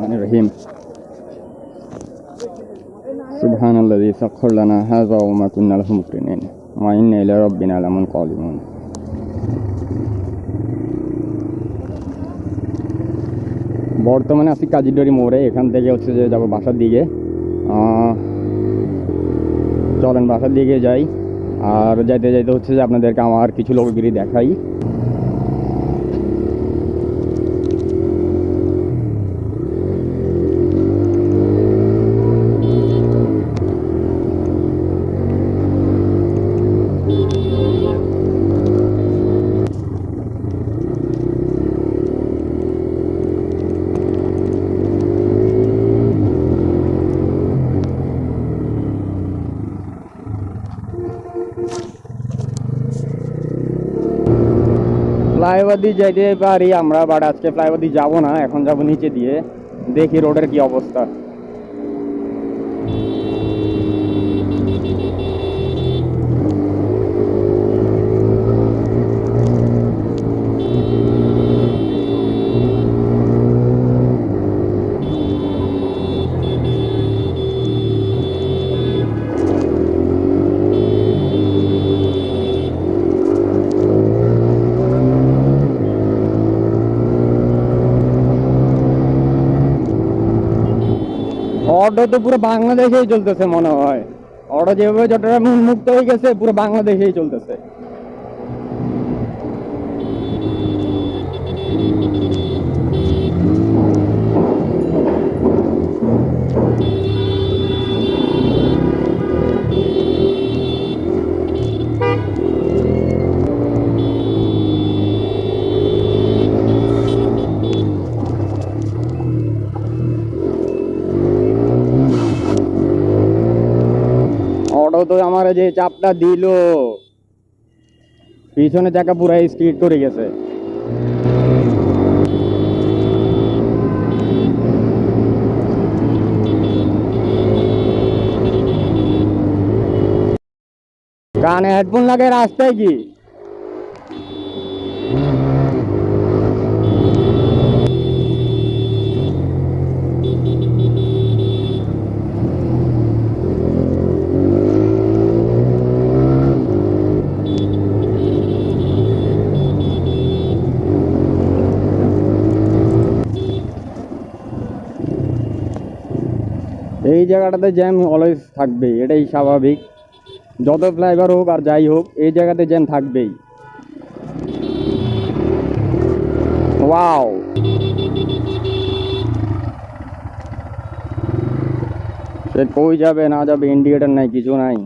Bismillahirrahmanirrahim. Subhanalladzi sakhkhara lana hadza wa ma kunna lahu muqrinin wa inna ila rabbina lamunqalibun. বর্তমানে আছি কাজীডরি মোড়ে। এখান থেকে হচ্ছে যে যাব বাসার দিকে। চলেন বাসার দিকে যাই। আর যাইতে যাইতে হচ্ছে যে আপনাদেরকে আমার কিছু লোকগিরি দেখাই। ফ্লাইওভার দিয়ে যাইতে পারি আমরা, বাট আজকে ফ্লাইওভার দিয়ে যাবো না, এখন যাবো নিচে দিয়ে। দেখি রোডের কি অবস্থা। অটো তো পুরো বাংলাদেশেই চলতেছে মনে হয়। অটো যেভাবে চট্টগ্রাম মুক্ত হয়ে গেছে, পুরো বাংলাদেশেই চলতেছে। অটো তো আমার যে চাপটা দিল, পিছনে চাকা পুরাই স্কিড করে গেছে। কানে হেডফোন লাগে রাস্তায় কি? এই জায়গাটাতে জ্যাম অলওয়েজ থাকবেই, এটাই স্বাভাবিক। যত ফ্লাইওভার হোক আর যাই হোক, এই জায়গাতে জ্যাম থাকবেই। ওয়াও, সে কই যাবে না যাবে ইন্ডিকেটর নাই, কিছু নাই।